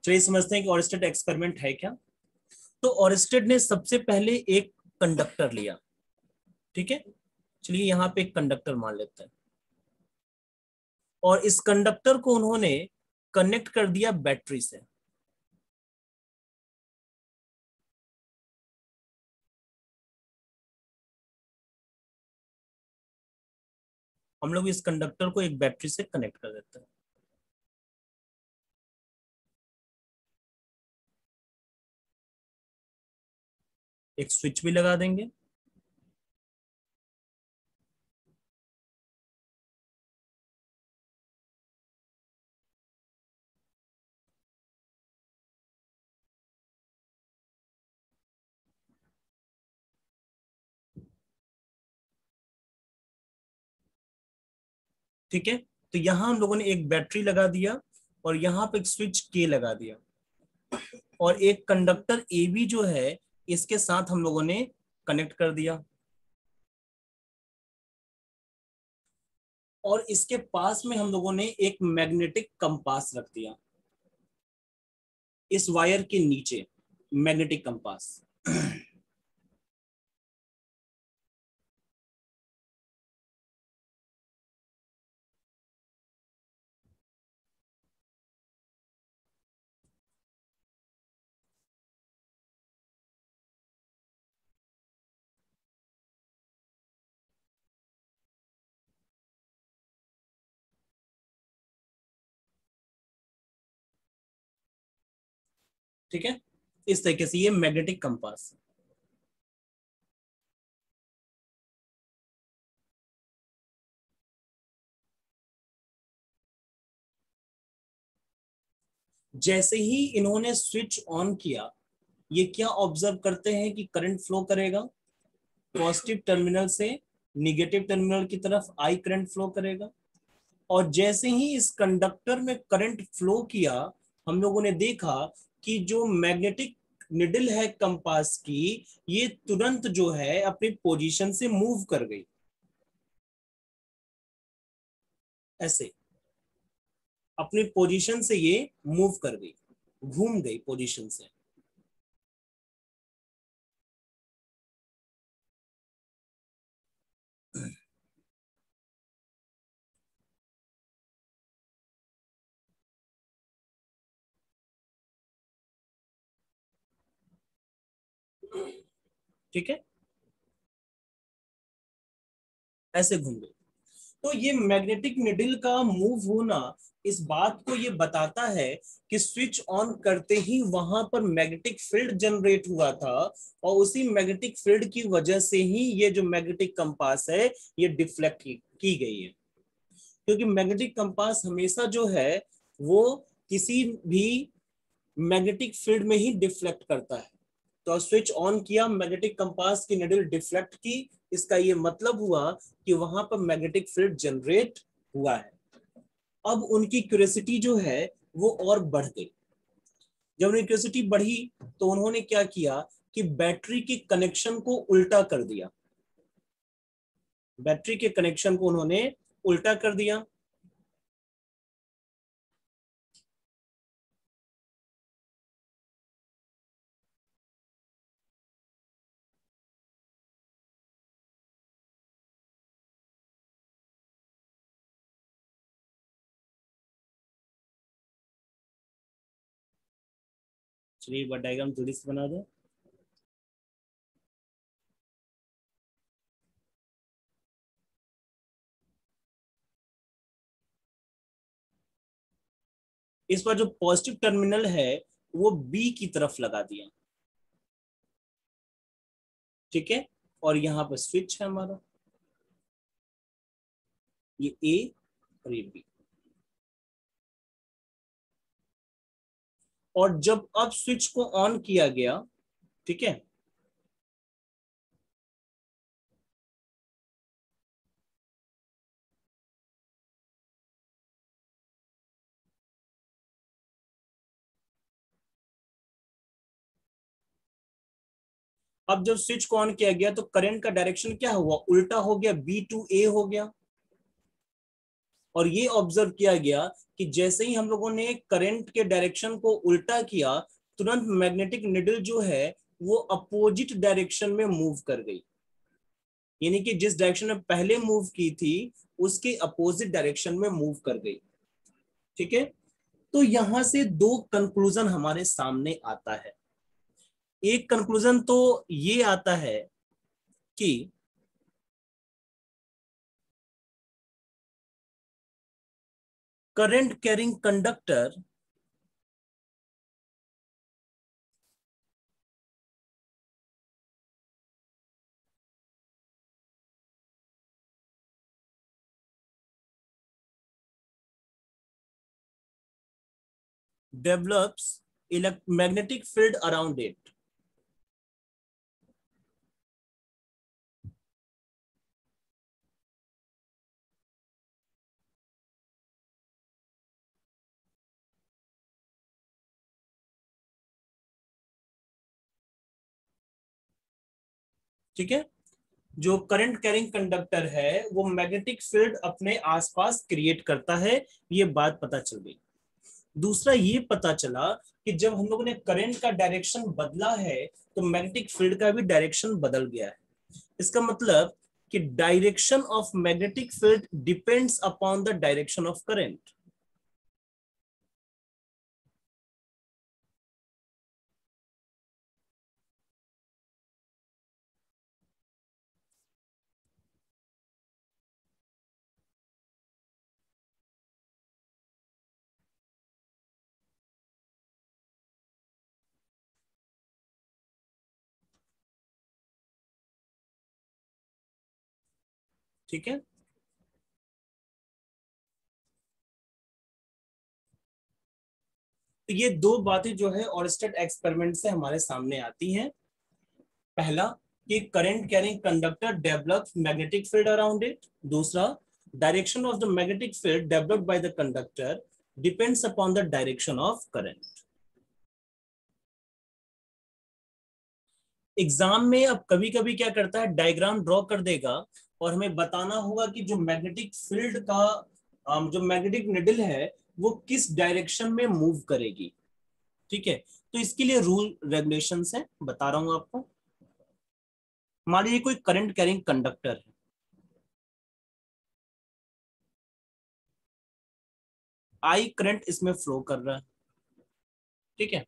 चलिए समझते हैं कि ऑरिस्टेड एक्सपेरिमेंट है क्या। तो ऑरिस्टेड ने सबसे पहले एक कंडक्टर लिया, ठीक है। चलिए यहाँ पे एक कंडक्टर मान लेते हैं, और इस कंडक्टर को उन्होंने कनेक्ट कर दिया बैटरी से। हम लोग इस कंडक्टर को एक बैटरी से कनेक्ट कर देते हैं। एक स्विच भी लगा देंगे। ठीक है, तो यहां हम लोगों ने एक बैटरी लगा दिया और यहाँ पे एक स्विच के लगा दिया, और एक कंडक्टर ए बी जो है इसके साथ हम लोगों ने कनेक्ट कर दिया, और इसके पास में हम लोगों ने एक मैग्नेटिक कंपास रख दिया, इस वायर के नीचे मैग्नेटिक कंपास। ठीक है, इस तरीके से ये मैग्नेटिक कंपास। जैसे ही इन्होंने स्विच ऑन किया, ये क्या ऑब्जर्व करते हैं कि करंट फ्लो करेगा, पॉजिटिव टर्मिनल से निगेटिव टर्मिनल की तरफ आई करंट फ्लो करेगा। और जैसे ही इस कंडक्टर में करंट फ्लो किया, हम लोगों ने देखा कि जो मैग्नेटिक निडल है कंपास की, ये तुरंत जो है अपनी पोजीशन से मूव कर गई, ऐसे अपनी पोजीशन से ये मूव कर गई, घूम गई पोजीशन से। ठीक है, ऐसे घूम गई। तो ये मैग्नेटिक निडल का मूव होना इस बात को ये बताता है कि स्विच ऑन करते ही वहां पर मैग्नेटिक फील्ड जनरेट हुआ था, और उसी मैग्नेटिक फील्ड की वजह से ही ये जो मैग्नेटिक कंपास है ये डिफ्लेक्ट की गई है। क्योंकि मैग्नेटिक कंपास हमेशा जो है वो किसी भी मैग्नेटिक फील्ड में ही डिफ्लेक्ट करता है। तो स्विच ऑन किया, मैग्नेटिक कंपास की निडल डिफ्लेक्ट की, इसका ये मतलब हुआ कि वहां पर मैग्नेटिक फील्ड जनरेट हुआ है। अब उनकी क्यूरियोसिटी जो है वो और बढ़ गई। जब उनकी क्यूरियोसिटी बढ़ी तो उन्होंने क्या किया कि बैटरी के कनेक्शन को उल्टा कर दिया, बैटरी के कनेक्शन को उन्होंने उल्टा कर दिया। चलिए डायग्राम जल्दी से बना दो। इस बार जो पॉजिटिव टर्मिनल है वो बी की तरफ लगा दिया, ठीक है। और यहाँ पर स्विच है हमारा, ये ए और ये बी। और जब अब स्विच को ऑन किया गया, ठीक है, अब जब स्विच को ऑन किया गया तो करंट का डायरेक्शन क्या हुआ, उल्टा हो गया, बी टू ए हो गया। और ये ऑब्जर्व किया गया कि जैसे ही हम लोगों ने करंट के डायरेक्शन को उल्टा किया, तुरंत मैग्नेटिक निडल जो है वो अपोजिट डायरेक्शन में मूव कर गई, यानी कि जिस डायरेक्शन में पहले मूव की थी उसके अपोजिट डायरेक्शन में मूव कर गई। ठीक है, तो यहां से दो कंक्लूजन हमारे सामने आता है। एक कंक्लूजन तो ये आता है कि current carrying conductor develops magnetic field around it। ठीक है, जो करंट कैरिंग कंडक्टर है वो मैग्नेटिक फील्ड अपने आसपास क्रिएट करता है, ये बात पता चल गई। दूसरा ये पता चला कि जब हम लोगों ने करंट का डायरेक्शन बदला है तो मैग्नेटिक फील्ड का भी डायरेक्शन बदल गया है। इसका मतलब कि direction of magnetic field depends upon the direction of current. ठीक है, तो ये दो बातें जो है ऑरस्टेड एक्सपेरिमेंट से हमारे सामने आती हैं। पहला कि current carrying conductor develops magnetic field around it. दूसरा, direction of the magnetic field developed by the conductor depends upon the direction of current. Exam में अब कभी कभी क्या करता है, डायग्राम ड्रॉ कर देगा और हमें बताना होगा कि जो मैग्नेटिक फील्ड का जो मैग्नेटिक निडल है वो किस डायरेक्शन में मूव करेगी। ठीक है, तो इसके लिए रूल रेगुलेशंस है, बता रहा हूं आपको। मान लीजिए कोई करंट कैरिंग कंडक्टर है, आई करंट इसमें फ्लो कर रहा है। ठीक है,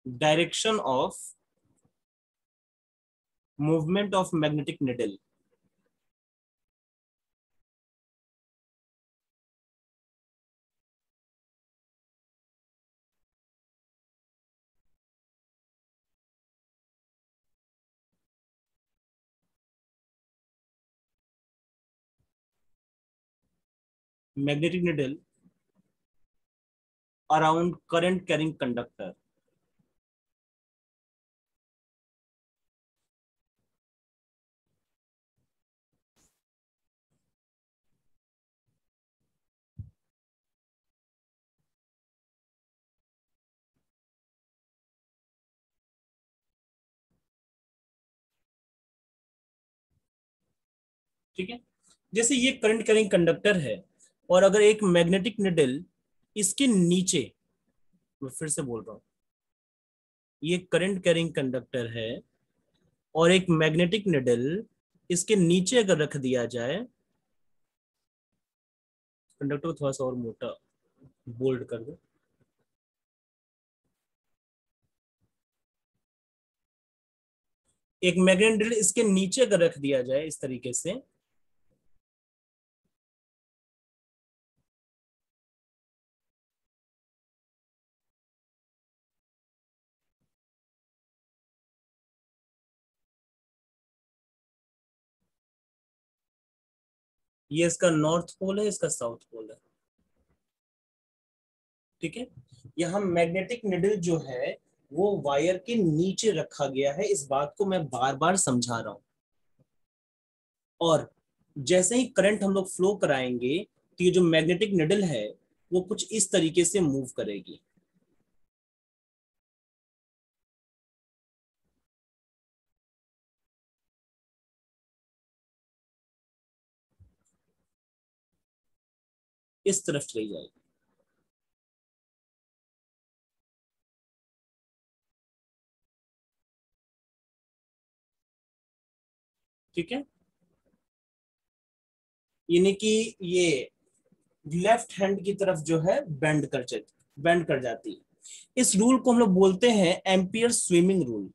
direction of movement of magnetic needle. Magnetic needle around current carrying conductor. ठीक है, जैसे ये करंट कैरिंग कंडक्टर है और अगर एक मैग्नेटिक निडल इसके नीचे, मैं फिर से बोल रहा हूं, ये करंट कैरिंग कंडक्टर है और एक मैग्नेटिक निडल इसके नीचे अगर रख दिया जाए, कंडक्टर को थोड़ा सा और मोटा बोल्ड कर दो, एक मैग्नेटिक निडल इसके नीचे अगर रख दिया जाए इस तरीके से, ये इसका नॉर्थ पोल है, इसका साउथ पोल है। ठीक है, यहाँ मैग्नेटिक निडल जो है वो वायर के नीचे रखा गया है, इस बात को मैं बार बार समझा रहा हूं। और जैसे ही करंट हम लोग फ्लो कराएंगे तो ये जो मैग्नेटिक निडल है वो कुछ इस तरीके से मूव करेगी। इस तरफ चली जाएगी। ठीक है, यानी कि ये लेफ्ट हैंड की तरफ जो है बेंड कर जाती है। इस रूल को हम लोग बोलते हैं एम्पियर स्विमिंग रूल।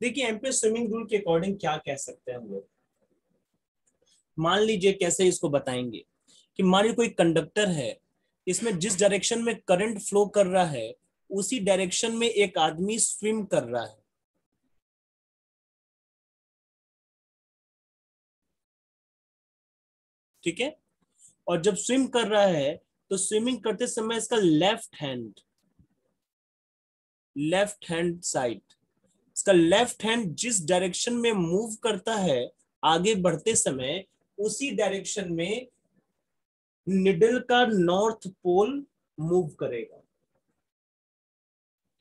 देखिए एम्पियर स्विमिंग रूल के अकॉर्डिंग क्या कह सकते हैं हम लोग, मान लीजिए कैसे इसको बताएंगे कि मान लीजिए कोई कंडक्टर है, इसमें जिस डायरेक्शन में करंट फ्लो कर रहा है उसी डायरेक्शन में एक आदमी स्विम कर रहा है। ठीक है, और जब स्विम कर रहा है तो स्विमिंग करते समय इसका लेफ्ट हैंड साइड, इसका लेफ्ट हैंड जिस डायरेक्शन में मूव करता है आगे बढ़ते समय, उसी डायरेक्शन में निडल का नॉर्थ पोल मूव करेगा।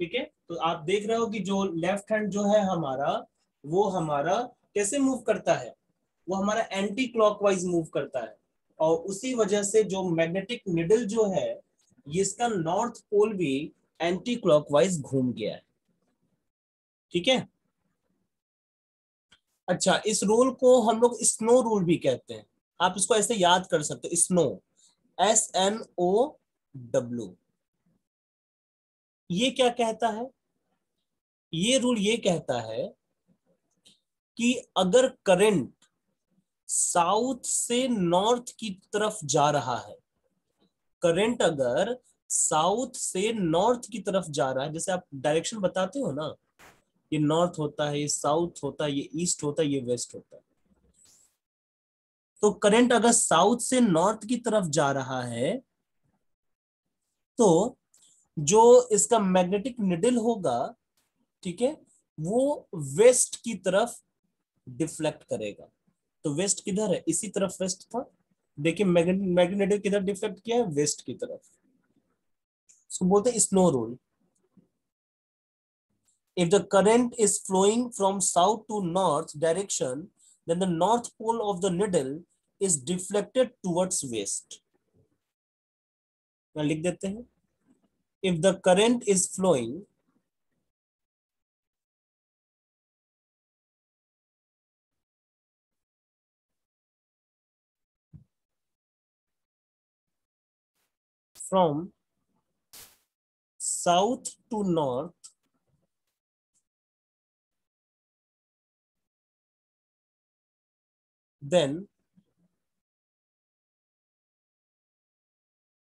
ठीक है, तो आप देख रहे हो कि जो लेफ्ट हैंड जो है हमारा, वो हमारा कैसे मूव करता है, वो हमारा एंटी क्लॉकवाइज मूव करता है। और उसी वजह से जो मैग्नेटिक निडल जो है, ये इसका नॉर्थ पोल भी एंटी क्लॉकवाइज घूम गया है। ठीक है, अच्छा इस रूल को हम लोग स्नो रूल भी कहते हैं। आप इसको ऐसे याद कर सकते हो, स्नो, SNOW। ये क्या कहता है, ये रूल ये कहता है कि अगर करंट साउथ से नॉर्थ की तरफ जा रहा है, करंट अगर साउथ से नॉर्थ की तरफ जा रहा है, जैसे आप डायरेक्शन बताते हो ना, ये नॉर्थ होता है, ये साउथ होता है, ये ईस्ट होता है, ये वेस्ट होता है। तो करंट अगर साउथ से नॉर्थ की तरफ जा रहा है तो जो इसका मैग्नेटिक निडल होगा, ठीक है, वो वेस्ट की तरफ डिफ्लेक्ट करेगा। तो वेस्ट किधर है, इसी तरफ वेस्ट था। देखिए मैग्नेटिक निडल किधर डिफ्लेक्ट किया है, वेस्ट की तरफ। इसको बोलते हैं snow rule. If the current is flowing from south to north direction, then the north pole of the needle is deflected towards west. लिख देते हैं, if the current is flowing from south to north, then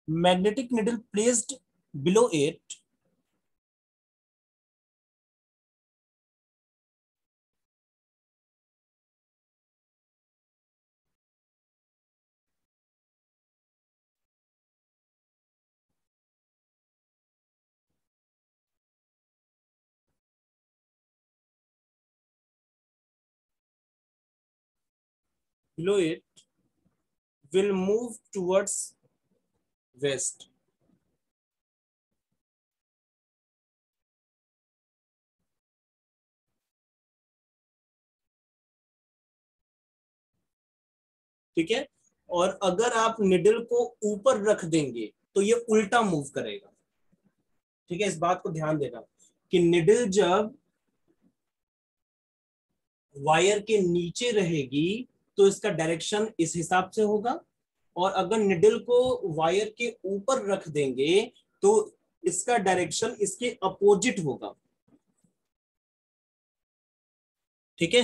magnetic needle placed below it will move towards west. ठीक है, और अगर आप needle को ऊपर रख देंगे तो ये उल्टा मूव करेगा। ठीक है, इस बात को ध्यान देना कि निडल जब वायर के नीचे रहेगी तो इसका डायरेक्शन इस हिसाब से होगा, और अगर निडल को वायर के ऊपर रख देंगे तो इसका डायरेक्शन इसके अपोजिट होगा। ठीक है,